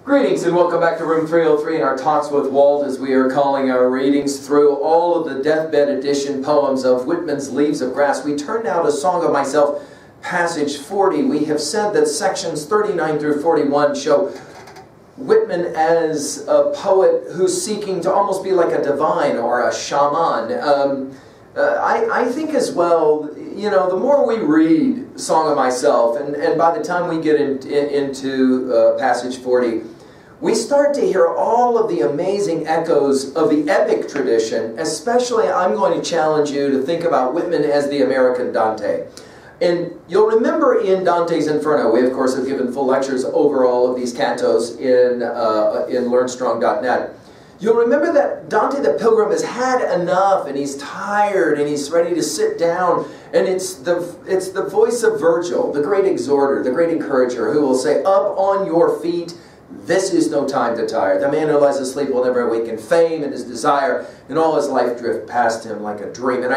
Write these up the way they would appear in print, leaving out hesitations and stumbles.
Greetings and welcome back to room 303 in our Talks with Walt, as we are calling our readings through all of the deathbed edition poems of Whitman's Leaves of Grass. We turn now to Song of Myself, passage 40. We have said that sections 39 through 41 show Whitman as a poet who's seeking to almost be like a divine or a shaman. I think as well, you know, the more we read Song of Myself, and by the time we get into passage 40, we start to hear all of the amazing echoes of the epic tradition. Especially, I'm going to challenge you to think about Whitman as the American Dante. And you'll remember in Dante's Inferno, we of course have given full lectures over all of these cantos in LearnStrong.net. You'll remember that Dante the Pilgrim has had enough, and he's tired, and he's ready to sit down. And it's the voice of Virgil, the great exhorter, the great encourager, who will say, "Up on your feet, this is no time to tire. The man who lies asleep will never awaken. Fame and his desire, and all his life drift past him like a dream." And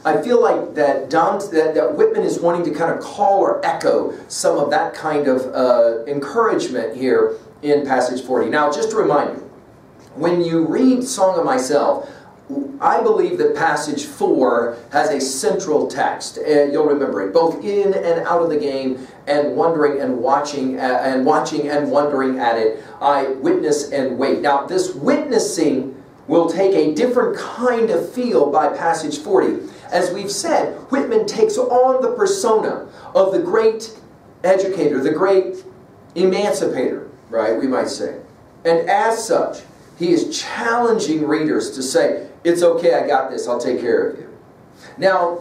I feel like that Whitman is wanting to kind of call or echo some of that kind of encouragement here in passage 40. Now, just to remind you, when you read Song of Myself, I believe that passage 4 has a central text. You'll remember it, both in and out of the game, and wondering and watching and wondering at it. I witness and wait. Now, this witnessing will take a different kind of feel by passage 40. As we've said, Whitman takes on the persona of the great educator, the great emancipator, right, we might say. And as such, he is challenging readers to say, "It's okay, I got this, I'll take care of you." Now,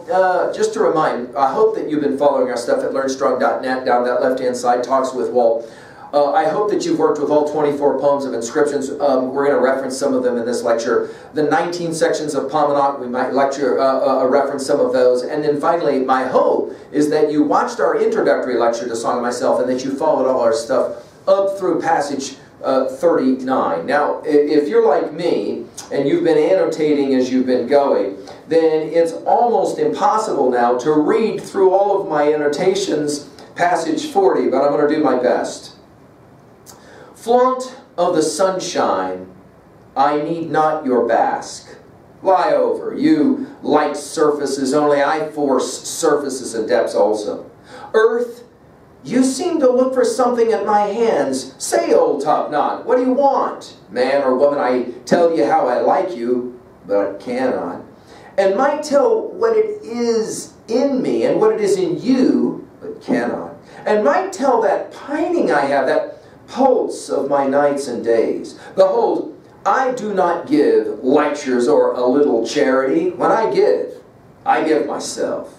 just to remind, I hope that you've been following our stuff at LearnStrong.net, down that left-hand side, Talks with Walt. I hope that you've worked with all 24 poems of inscriptions. We're going to reference some of them in this lecture. The 19 sections of Paumanok, we might reference some of those. And then finally, my hope is that you watched our introductory lecture to Song of Myself, and that you followed all our stuff up through passage 39. Now, if you're like me, and you've been annotating as you've been going, then it's almost impossible now to read through all of my annotations passage 40, but I'm going to do my best. Flaunt of the sunshine, I need not your bask. Lie over, you light surfaces, only I force surfaces and depths also. Earth, you seem to look for something at my hands. Say, old top-knot, what do you want? Man or woman, I tell you how I like you, but I cannot. And might tell what it is in me and what it is in you, but cannot. And might tell that pining I have, that pulse of my nights and days. Behold, I do not give lectures or a little charity. When I give myself.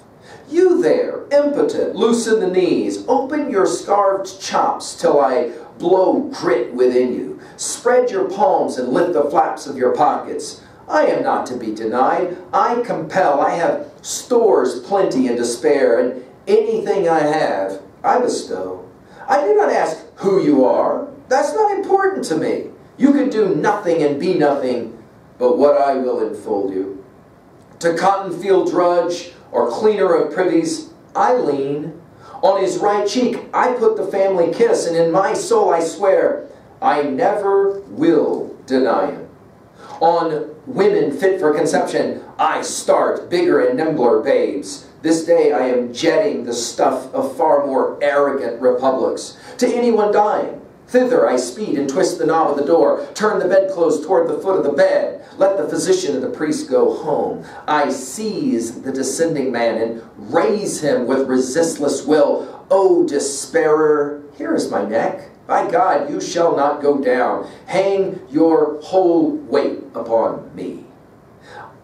You there, impotent, loosen the knees, open your scarved chops till I blow grit within you. Spread your palms and lift the flaps of your pockets. I am not to be denied. I compel. I have stores plenty and to spare, and anything I have, I bestow. I do not ask who you are. That's not important to me. You can do nothing and be nothing but what I will enfold you. To cotton field drudge or cleaner of privies, I lean. On his right cheek I put the family kiss, and in my soul I swear I never will deny him. On women fit for conception I start bigger and nimbler babes. This day I am jetting the stuff of far more arrogant republics. To anyone dying, thither I speed and twist the knob of the door, turn the bedclothes toward the foot of the bed, let the physician and the priest go home. I seize the descending man and raise him with resistless will. O despairer, here is my neck. By God, you shall not go down. Hang your whole weight upon me.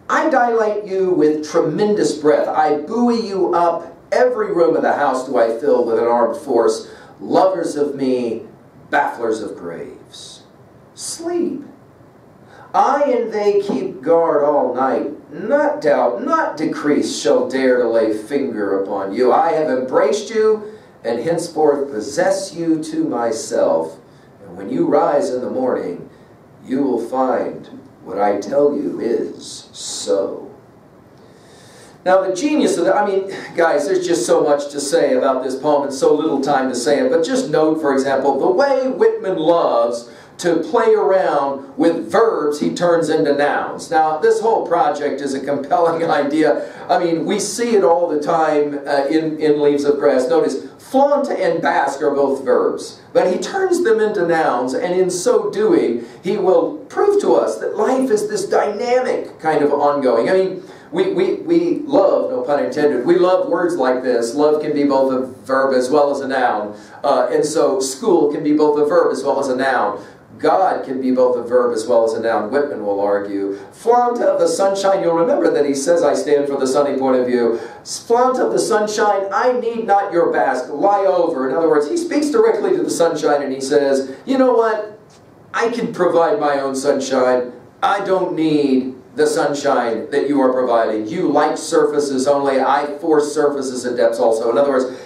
I dilate you with tremendous breath. I buoy you up. Every room of the house do I fill with an armed force. Lovers of me, bafflers of graves. Sleep. I and they keep guard all night. Not doubt, not decrease shall dare to lay finger upon you. I have embraced you, and henceforth possess you to myself. And when you rise in the morning, you will find what I tell you is so. Now the genius of that, I mean, guys, there's just so much to say about this poem and so little time to say it, but just note, for example, the way Whitman loves to play around with verbs he turns into nouns. Now, this whole project is a compelling idea. I mean, we see it all the time in Leaves of Grass. Notice, flaunt and bask are both verbs, but he turns them into nouns, and in so doing, he will prove to us that life is this dynamic kind of ongoing. I mean, we love, no pun intended, we love words like this. Love can be both a verb as well as a noun, and so school can be both a verb as well as a noun. God can be both a verb as well as a noun, Whitman will argue. Flaunt of the sunshine, you'll remember that he says, I stand for the sunny point of view. Flaunt of the sunshine, I need not your bask, lie over. In other words, he speaks directly to the sunshine and he says, you know what, I can provide my own sunshine. I don't need the sunshine that you are providing. You like surfaces only, I force surfaces and depths also. In other words,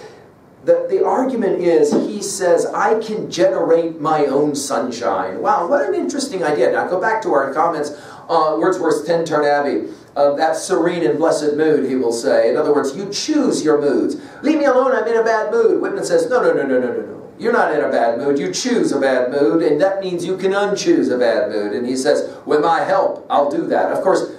the argument is, he says, I can generate my own sunshine. Wow, what an interesting idea. Now go back to our comments on Wordsworth's Tintern Abbey. That serene and blessed mood, he will say. In other words, you choose your moods. Leave me alone, I'm in a bad mood. Whitman says, no, no, no, no, no, no, no. You're not in a bad mood. You choose a bad mood, and that means you can unchoose a bad mood. And he says, with my help, I'll do that. Of course,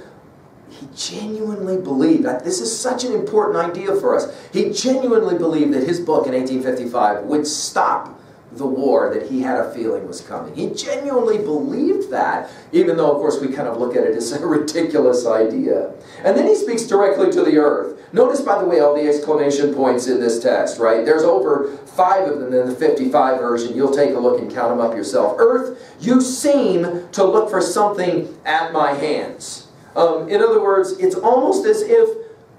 he genuinely believed, that this is such an important idea for us, he genuinely believed that his book in 1855 would stop the war that he had a feeling was coming. He genuinely believed that, even though, of course, we kind of look at it as a ridiculous idea. And then he speaks directly to the earth. Notice, by the way, all the exclamation points in this text, right? There's over 5 of them in the 55 version. You'll take a look and count them up yourself. Earth, you seem to look for something at my hands. In other words, it's almost as if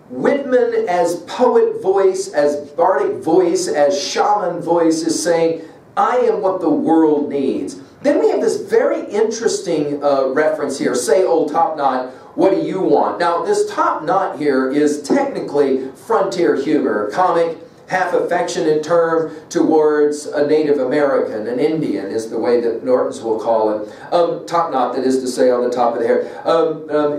Whitman, as poet voice, as bardic voice, as shaman voice, is saying, I am what the world needs. Then we have this very interesting reference here. Say, old top knot, what do you want? Now, this top knot here is technically frontier humor, comic, half affectionate term towards a Native American, an Indian is the way that Nortons will call it. Top knot, that is to say, on the top of the hair.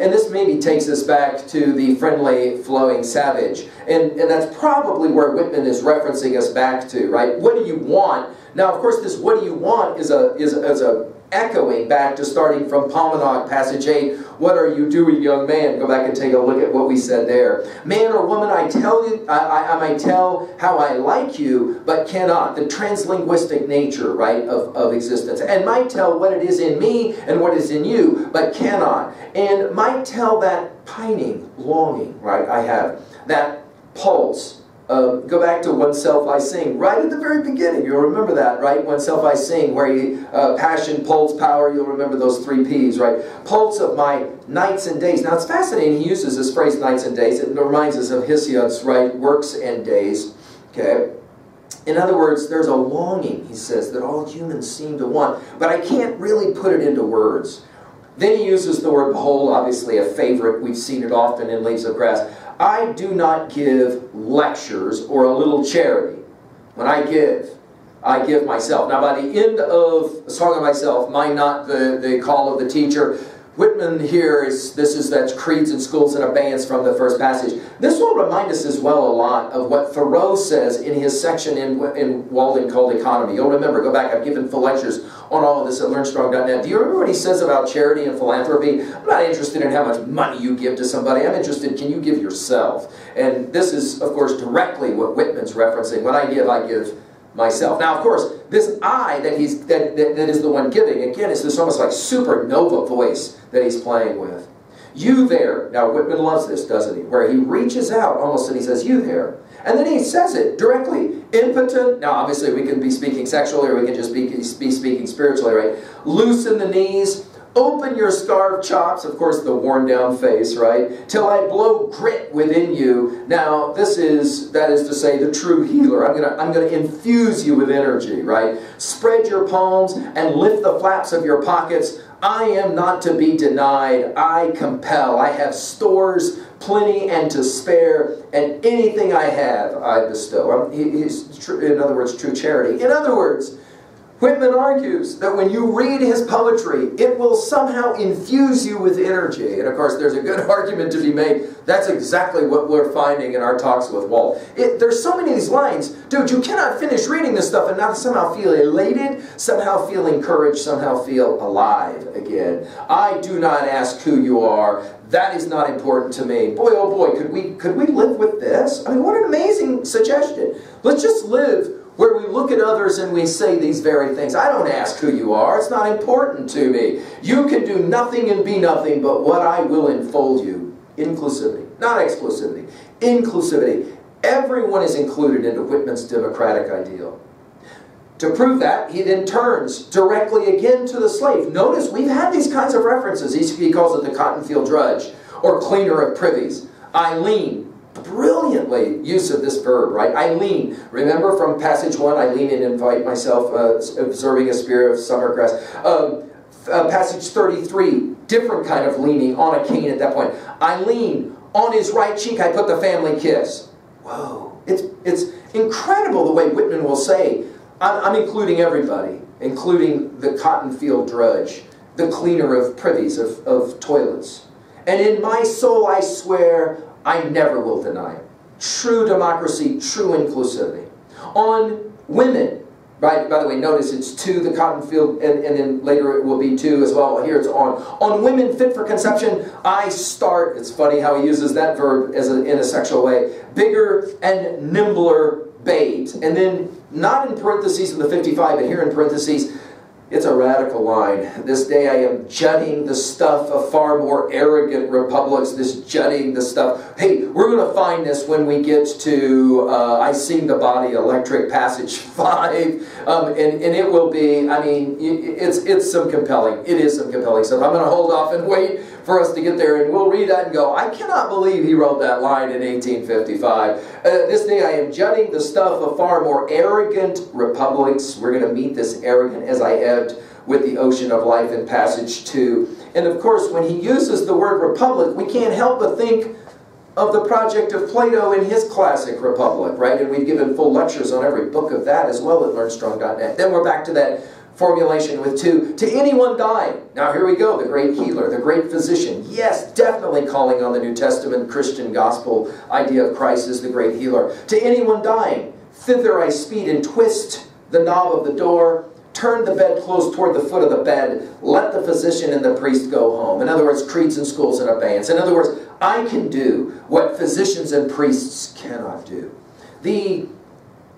And this maybe takes us back to the friendly, flowing savage. And that's probably where Whitman is referencing us back to, right? What do you want? Now, of course, this what do you want is a echoing back to starting from Palmanock, passage 8. What are you doing, young man? Go back and take a look at what we said there. Man or woman, I tell you, I might tell how I like you, but cannot. The translinguistic nature, right, of existence. And might tell what it is in me and what is in you, but cannot. And might tell that pining, longing, right, I have. That pulse. Go back to Oneself I Sing, right at the very beginning. You'll remember that, right? Oneself I Sing, where he, passion, pulse, power, you'll remember those 3 P's, right? Pulse of my nights and days. Now, it's fascinating. He uses this phrase, nights and days. It reminds us of Hesiod's, right? Works and days, okay? In other words, there's a longing, he says, that all humans seem to want, but I can't really put it into words. Then he uses the word behold, obviously a favorite. We've seen it often in Leaves of Grass. I do not give lectures or a little charity. When I give myself. Now, by the end of A Song of Myself, mind not the call of the teacher, Whitman here that's creeds and schools and abeyance from the first passage. This will remind us as well a lot of what Thoreau says in his section in Walden called Economy. You'll remember, go back, I've given full lectures on all of this at learnstrong.net. Do you remember what he says about charity and philanthropy? I'm not interested in how much money you give to somebody. I'm interested, can you give yourself? And this is, of course, directly what Whitman's referencing. When I give myself. Now, of course, this I that is the one giving, again, is this almost like supernova voice that he's playing with. You there. Now, Whitman loves this, doesn't he? Where he reaches out almost and he says, you there. And then he says it directly. Impotent. Now, obviously, we can be speaking sexually or we can just be speaking spiritually, right? Loosen the knees. Open your scarf chops, of course, the worn down face, right? Till I blow grit within you. Now, that is to say, the true healer. I'm gonna infuse you with energy, right? Spread your palms and lift the flaps of your pockets. I am not to be denied. I compel. I have stores, plenty and to spare, and anything I have, I bestow. In other words, true charity. In other words, Whitman argues that when you read his poetry, it will somehow infuse you with energy. And of course, there's a good argument to be made. That's exactly what we're finding in our talks with Walt. There's so many of these lines. Dude, you cannot finish reading this stuff and not somehow feel elated, somehow feel encouraged, somehow feel alive again. I do not ask who you are. That is not important to me. Boy, oh boy, could we live with this? I mean, what an amazing suggestion. Let's just live where we look at others and we say these very things. I don't ask who you are. It's not important to me. You can do nothing and be nothing, but what I will enfold you. Inclusivity. Not exclusivity. Inclusivity. Everyone is included into Whitman's democratic ideal. To prove that, he then turns directly again to the slave. Notice we've had these kinds of references. He calls it the cotton field drudge, or cleaner of privies. I lean. Brilliantly use of this verb, right? I lean. Remember from passage 1, I lean and invite myself, observing a spirit of summer grass. Passage 33, different kind of leaning on a cane at that point. I lean. On his right cheek, I put the family kiss. Whoa. It's incredible the way Whitman will say, I'm including everybody, including the cotton field drudge, the cleaner of privies, of toilets. And in my soul I swear, I never will deny it. True democracy, true inclusivity. On women, right? By the way, notice it's to the cotton field, and then later it will be to as well. Here it's on. On women fit for conception, I start. It's funny how he uses that verb in a sexual way. Bigger and nimbler babes. And then, not in parentheses in the 55, but here in parentheses, it's a radical line. This day I am jutting the stuff of far more arrogant republics, this jutting the stuff. Hey, we're going to find this when we get to I Sing the Body Electric, passage 5. And it will be, I mean, it's some compelling, it is some compelling stuff. I'm going to hold off and wait for us to get there, and we'll read that and go, I cannot believe he wrote that line in 1855. This day I am jutting the stuff of far more arrogant republics. We're going to meet this arrogant as I ebbed with the ocean of life in passage 2. And of course, when he uses the word republic, we can't help but think of the project of Plato in his classic Republic, right? And we've given full lectures on every book of that as well at learnstrong.net. Then we're back to that formulation with 2. To anyone dying. Now here we go, the great healer, the great physician. Yes, definitely calling on the New Testament Christian gospel idea of Christ as the great healer. To anyone dying, thither I speed and twist the knob of the door, turn the bedclothes toward the foot of the bed, let the physician and the priest go home. In other words, creeds and schools and abeyance. In other words, I can do what physicians and priests cannot do.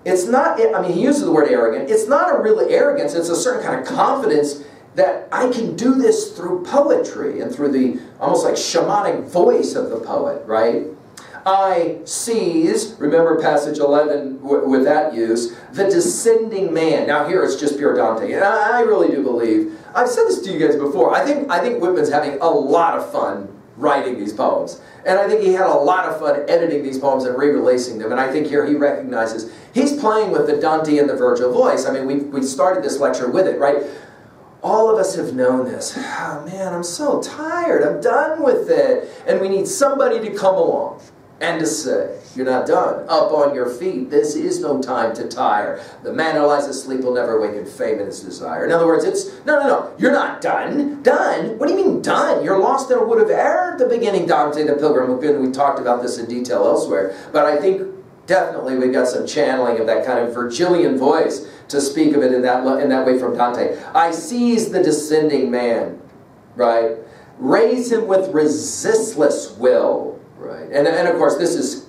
It's not, I mean, he uses the word arrogant. It's not a real arrogance. It's a certain kind of confidence that I can do this through poetry and through the almost like shamanic voice of the poet, right? I seize, remember passage 11 with that use, the descending man. Now here it's just pure Dante. And I really do believe, I've said this to you guys before, I think Whitman's having a lot of fun writing these poems. And I think he had a lot of fun editing these poems and re-releasing them. And I think here he recognizes he's playing with the Dante and the Virgil voice. I mean, we started this lecture with it, right? All of us have known this. Oh man, I'm so tired. I'm done with it. And we need somebody to come along and to say, you're not done. Up on your feet. This is no time to tire. The man who lies asleep will never wake in fame and his desire. In other words, it's, no, you're not done. Done? What do you mean done? You're lost in a wood of error at the beginning, Dante the Pilgrim. We talked about this in detail elsewhere. But I think definitely we got some channeling of that kind of Virgilian voice to speak of it in that way from Dante. I seize the descending man, right? Raise him with resistless will. Right. And of course, this is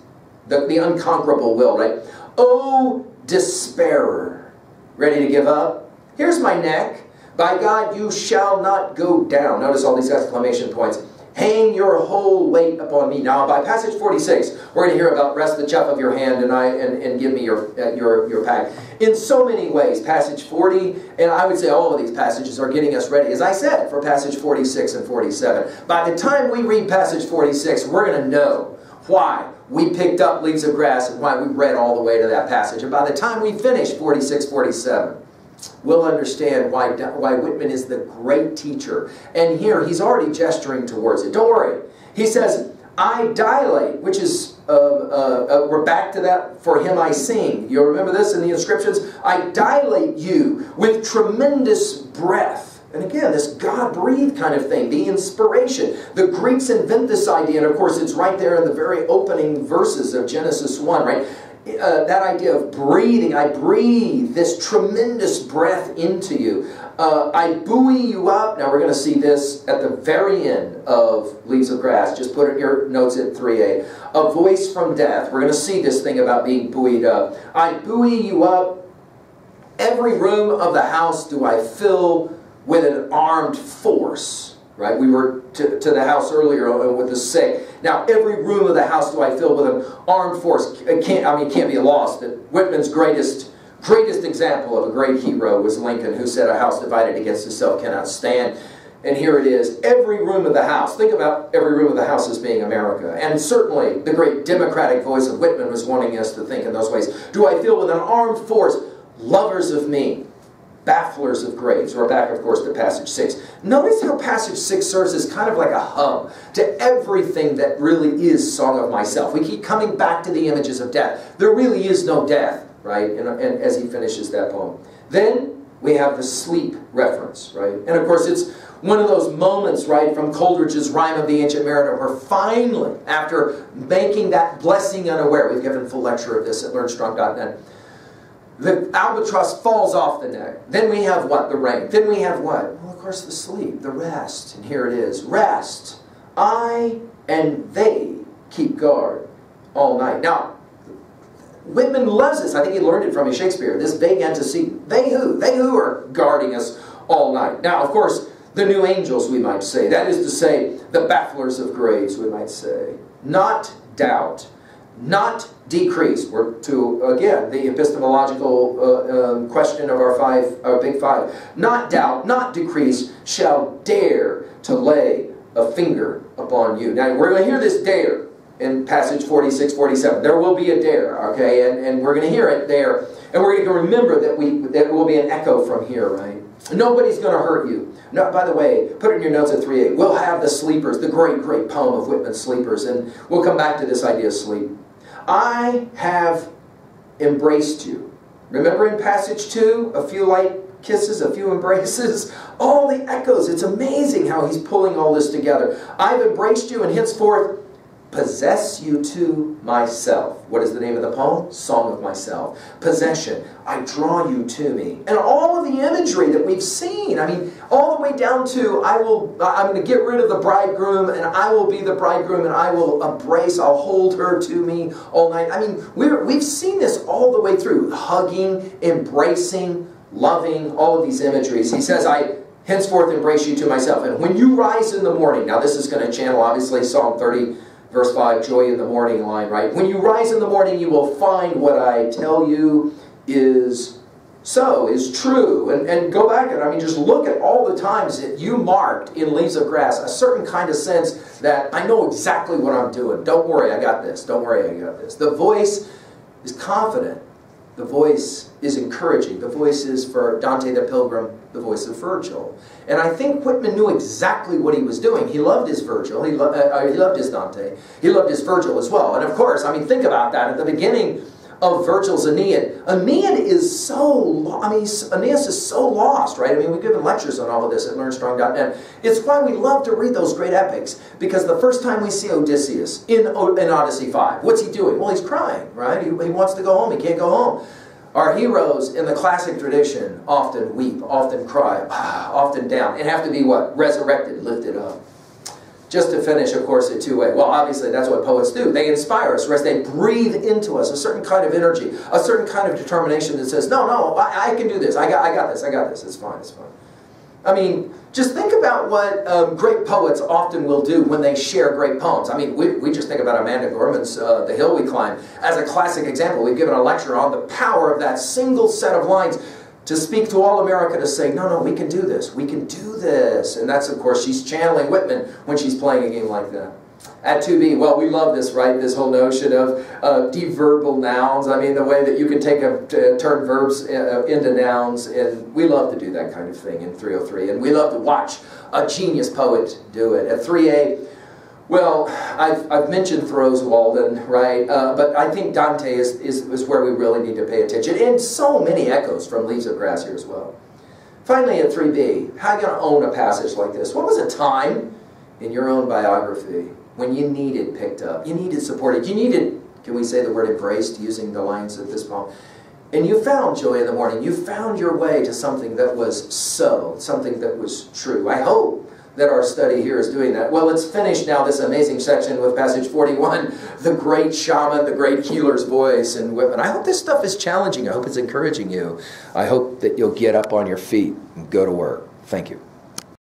the unconquerable will, right? Oh, despairer, ready to give up? Here's my neck. By God, you shall not go down. Notice all these exclamation points. Hang your whole weight upon me. Now, by passage 46, we're going to hear about rest the chuff of your hand and give me your pack. In so many ways, passage 40, and I would say all of these passages are getting us ready, as I said, for passage 46 and 47. By the time we read passage 46, we're going to know why we picked up Leaves of Grass and why we read all the way to that passage. And by the time we finish 46, 47, we'll understand why Whitman is the great teacher. And here, he's already gesturing towards it. Don't worry. He says, I dilate, which is we're back to that. For him I sing. You'll remember this in the inscriptions. I dilate you with tremendous breath. And again, this God-breathed kind of thing, the inspiration. The Greeks invent this idea, and of course it's right there in the very opening verses of Genesis 1, right? That idea of breathing. I breathe this tremendous breath into you. I buoy you up. Now we're going to see this at the very end of Leaves of Grass. Just put it in your notes at 3a. A voice from death. We're going to see this thing about being buoyed up. I buoy you up. Every room of the house do I fill with an armed force. Right? We were to the house earlier with the sick. Now, every room of the house do I fill with an armed force. It can't be lost that Whitman's greatest example of a great hero was Lincoln, who said, "A house divided against itself cannot stand." And here it is, every room of the house. Think about every room of the house as being America. And certainly, the great democratic voice of Whitman was wanting us to think in those ways. Do I fill with an armed force lovers of me, bafflers of graves? We're back, of course, to passage 6. Notice how passage 6 serves as kind of like a hub to everything that really is Song of Myself. We keep coming back to the images of death. There really is no death, right? And as he finishes that poem. Then we have the sleep reference, right? And of course, it's one of those moments, right, from Coleridge's Rime of the Ancient Mariner, where finally, after making that blessing unaware, we've given a full lecture of this at learnstrong.net, the albatross falls off the neck. Then we have what? The rain. Then we have what? Well, of course, the sleep, the rest. And here it is. Rest. I and they keep guard all night. Now, Whitman loves this. I think he learned it from Shakespeare. This vague antecedent. They who? They who are guarding us all night. Now, of course, the new angels, we might say. That is to say, the bafflers of graves, we might say. Not doubt. Not decrease. We're to, again, the epistemological question of our big five. Not doubt, not decrease, shall dare to lay a finger upon you. Now, we're going to hear this dare in passage 46, 47. There will be a dare, okay? And we're going to hear it there. And we're going to remember that there will be an echo from here, right? Nobody's going to hurt you. No, by the way, put it in your notes at 3a. We'll have the sleepers, the great, great poem of Whitman's Sleepers, and we'll come back to this idea of sleep. I have embraced you. Remember in passage 2, a few light kisses, a few embraces, all the echoes. It's amazing how he's pulling all this together. I've embraced you and henceforth possess you to myself. What is the name of the poem? Song of Myself. Possession. I draw you to me. And all of the imagery that we've seen, I mean, all the way down to I'm going to get rid of the bridegroom and I will be the bridegroom and I will embrace, I'll hold her to me all night. I mean, we've seen this all the way through. Hugging, embracing, loving, all of these imageries. He says, I henceforth embrace you to myself. And when you rise in the morning, now this is going to channel, obviously, Psalm 30, Verse 5, joy in the morning line, right? When you rise in the morning, you will find what I tell you is so, is true. And go back and, I mean, just look at all the times that you marked in Leaves of Grass a certain kind of sense that I know exactly what I'm doing. Don't worry, I got this. Don't worry, I got this. The voice is confident. The voice is encouraging. The voice is, for Dante the Pilgrim, the voice of Virgil. And I think Whitman knew exactly what he was doing. He loved his Virgil. He loved his Dante. He loved his Virgil as well. And of course, I mean, think about that. At the beginning of Virgil's Aeneid, Aeneid is so, Aeneas is so lost, right? I mean, we've given lectures on all of this at learnstrong.net. It's why we love to read those great epics, because the first time we see Odysseus in Odyssey 5, what's he doing? Well, he's crying, right? He wants to go home. He can't go home. Our heroes in the classic tradition often weep, often cry, often down, and have to be what? Resurrected, lifted up. Just to finish, of course, at 2a. Well, obviously, that's what poets do. They inspire us, or they breathe into us a certain kind of energy, a certain kind of determination that says, no, I can do this. I got this. It's fine, it's fine. I mean, just think about what great poets often will do when they share great poems. I mean, we just think about Amanda Gorman's The Hill We Climb as a classic example. We've given a lecture on the power of that single set of lines to speak to all America, to say, no, we can do this. We can do this. And that's, of course, she's channeling Whitman when she's playing a game like that. At 2b, well, we love this, right? This whole notion of deverbal nouns. I mean, the way that you can turn verbs into nouns. And we love to do that kind of thing in 303. And we love to watch a genius poet do it. At 3a, Well, I've mentioned Thoreau's Walden, right? But I think Dante is where we really need to pay attention. And so many echoes from Leaves of Grass here as well. Finally, at 3B, how are you going to own a passage like this? What was a time in your own biography when you needed picked up, you needed supported, you needed, can we say the word embraced using the lines of this poem? And you found joy in the morning. You found your way to something that was so, something that was true. I hope that our study here is doing that. Well, let's finish now this amazing section with passage 41, the great shaman, the great healer's voice in Whitman. I hope this stuff is challenging. I hope it's encouraging you. I hope that you'll get up on your feet and go to work. Thank you.